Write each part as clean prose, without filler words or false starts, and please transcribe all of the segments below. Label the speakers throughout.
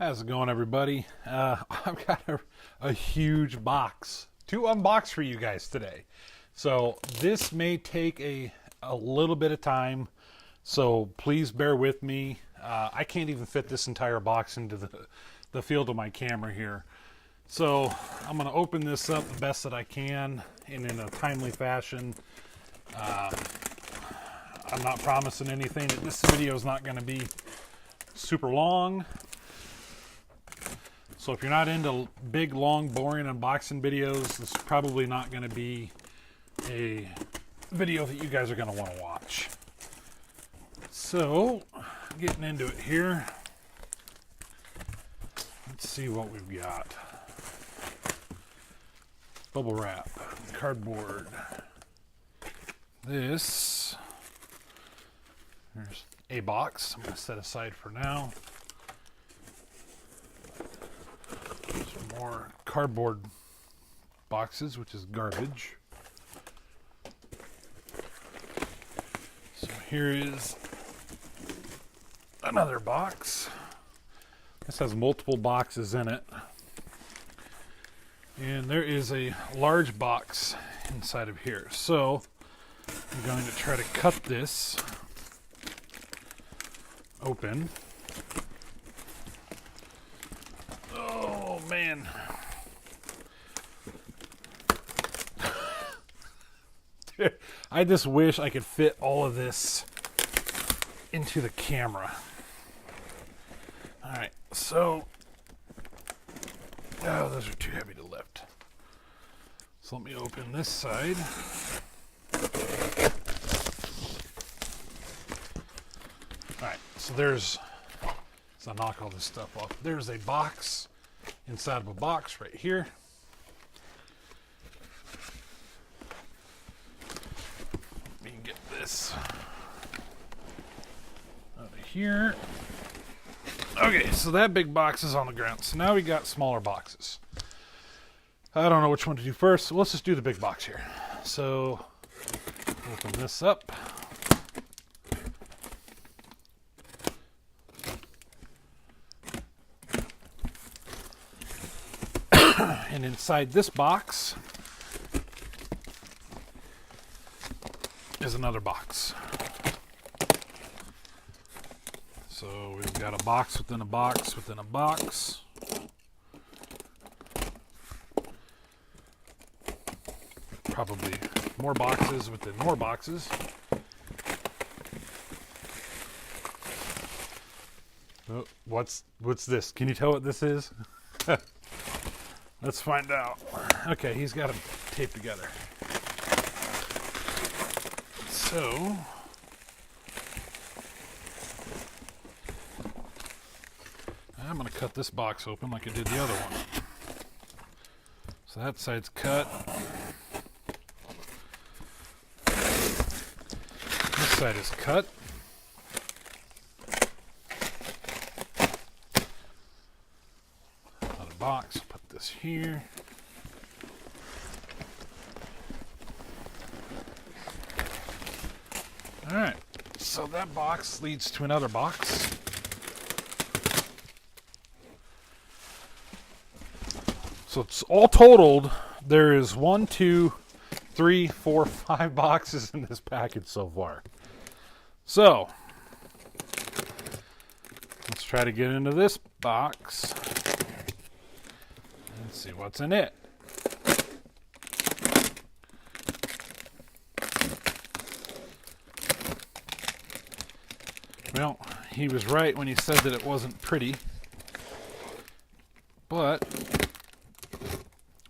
Speaker 1: How's it going, everybody? I've got a huge box to unbox for you guys today. So this may take a little bit of time, so please bear with me. I can't even fit this entire box into the field of my camera here. So I'm going to open this up the best that I can and in a timely fashion. I'm not promising anything. This video is not going to be super long. So if you're not into big, long, boring unboxing videos, this is probably not going to be a video that you guys are going to want to watch. So, getting into it here. Let's see what we've got. Bubble wrap, cardboard. There's a box I'm going to set aside for now. Some more cardboard boxes, which is garbage. So here is another box. This has multiple boxes in it. And there is a large box inside of here. So I'm going to try to cut this open. Oh man. I just wish I could fit all of this into the camera. Alright, so those are too heavy to lift. So let me open this side. Alright, so I'll knock all this stuff off. There's a box inside of a box right here. Let me get this out of here. Okay, so that big box is on the ground. So now we got smaller boxes. I don't know which one to do first, so let's just do the big box here. So open this up. And inside this box is another box. So we've got a box within a box within a box. Probably more boxes within more boxes. Oh, what's this? Can you tell what this is? Let's find out. Okay, he's got them taped together. So I'm going to cut this box open like I did the other one. So that side's cut. This side is cut. Another box. Put this here. Alright, so that box leads to another box. So it's all totaled, there is 1, 2, 3, 4, 5 boxes in this package so far. So, let's try to get into this box and see what's in it. Well, he was right when he said that it wasn't pretty, but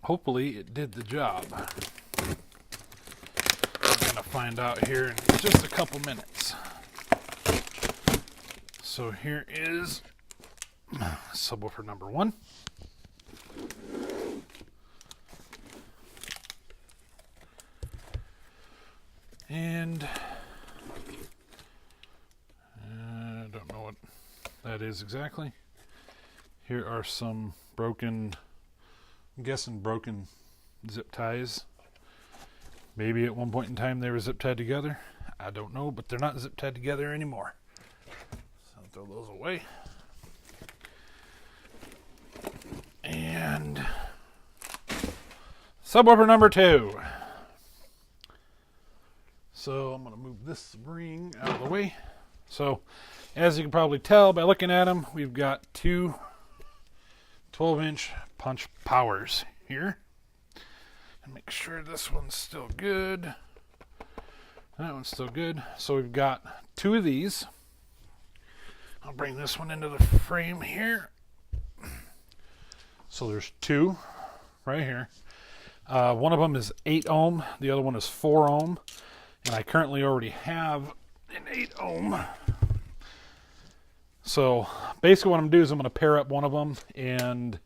Speaker 1: hopefully it did the job. I'm going to find out here in just a couple minutes. So here is subwoofer number 1. And I don't know what that is exactly. Here are some broken, I'm guessing broken zip ties. Maybe at one point in time they were zip tied together. I don't know, but they're not zip tied together anymore. So I'll throw those away. And subwoofer number 2. So I'm going to move this ring out of the way. So as you can probably tell by looking at them, we've got two 12-inch punch powers here. And make sure this one's still good. That one's still good. So we've got two of these. I'll bring this one into the frame here. So there's two right here. One of them is 8 ohm. The other one is 4 ohm. And I currently already have an 8 ohm. So basically what I'm going to do is I'm going to pair up one of them and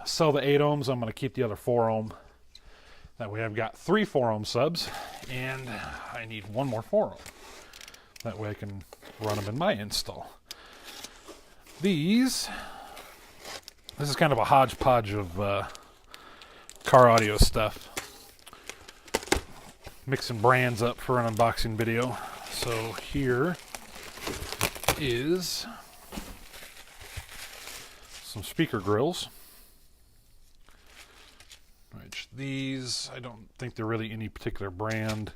Speaker 1: sell the 8 ohms. I'm going to keep the other 4 ohm. That way I've got 3 4 ohm subs, and I need one more 4 ohm. That way I can run them in my install. This is kind of a hodgepodge of car audio stuff. Mixing brands up for an unboxing video. So here is some speaker grills. Which these, I don't think they're really any particular brand.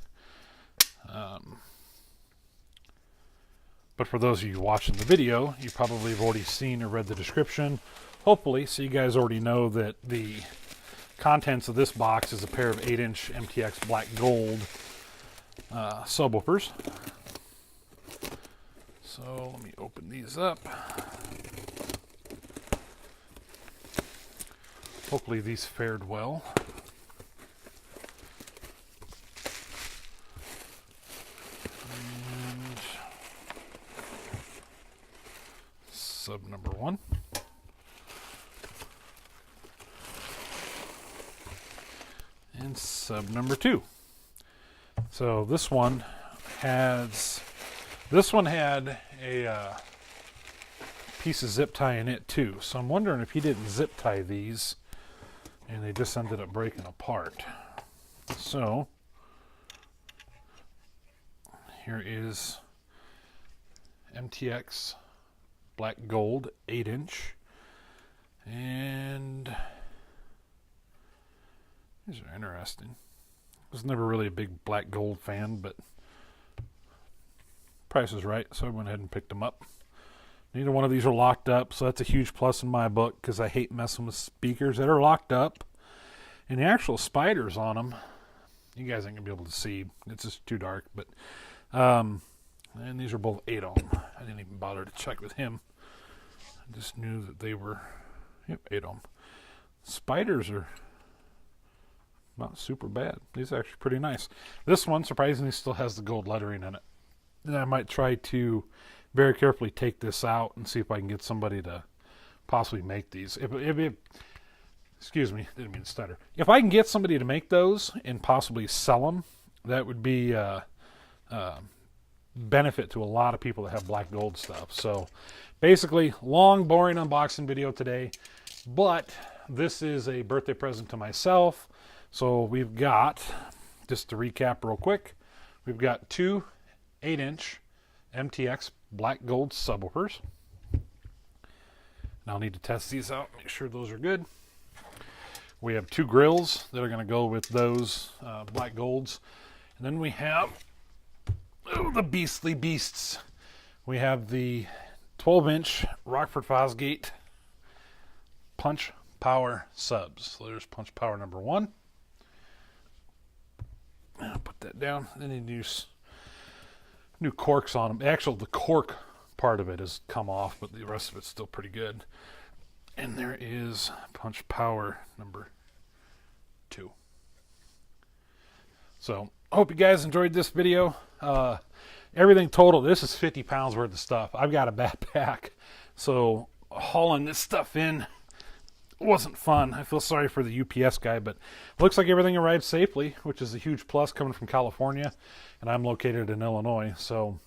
Speaker 1: But for those of you watching the video, you probably have already seen or read the description. Hopefully, so you guys already know that the contents of this box is a pair of 8-inch MTX Black Gold subwoofers. So let me open these up. Hopefully these fared well. And sub number 1. And sub number 2. So this one had a piece of zip tie in it too. So I'm wondering if he didn't zip tie these and they just ended up breaking apart. So here is MTX Black Gold 8-inch, and these are interesting. I was never really a big Black Gold fan, but price is right, so I went ahead and picked them up. Neither one of these are locked up, so that's a huge plus in my book because I hate messing with speakers that are locked up. And the actual spiders on them, you guys ain't going to be able to see. It's just too dark. But and these are both 8 ohm. I didn't even bother to check with him. I just knew that they were 8 ohm. Spiders are not super bad. These are actually pretty nice. This one, surprisingly, still has the gold lettering in it. And I might try to very carefully take this out and see if I can get somebody to possibly make these. Excuse me, didn't mean to stutter. If I can get somebody to make those and possibly sell them, that would be benefit to a lot of people that have Black Gold stuff. So basically, long, boring unboxing video today, but this is a birthday present to myself. So we've got, just to recap real quick, we've got two 8-inch MTX Black Gold subwoofers. Now I'll need to test these out, make sure those are good. We have two grills that are going to go with those Black Golds. And then we have the beastly beasts. We have the 12-inch Rockford Fosgate punch power subs. So there's punch power number 1. I'll put that down. Then you use new corks on them. Actually, the cork part of it has come off, but the rest of it's still pretty good. And there is punch power number 2. So I hope you guys enjoyed this video. Everything total, this is 50 pounds worth of stuff. I've got a backpack, so hauling this stuff in wasn't fun. I feel sorry for the UPS guy, but it looks like everything arrived safely, which is a huge plus coming from California, and I'm located in Illinois. So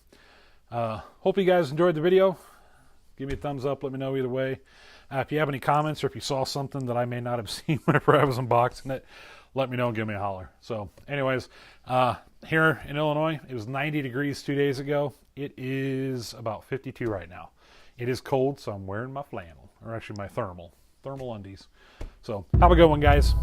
Speaker 1: hope you guys enjoyed the video. Give me a thumbs up. Let me know either way. If you have any comments or if you saw something that I may not have seen whenever I was unboxing it, let me know and give me a holler. So anyways, here in Illinois, it was 90 degrees 2 days ago. It is about 52 right now. It is cold, so I'm wearing my flannel, or actually my thermal. thermal undies. So have a good one, guys.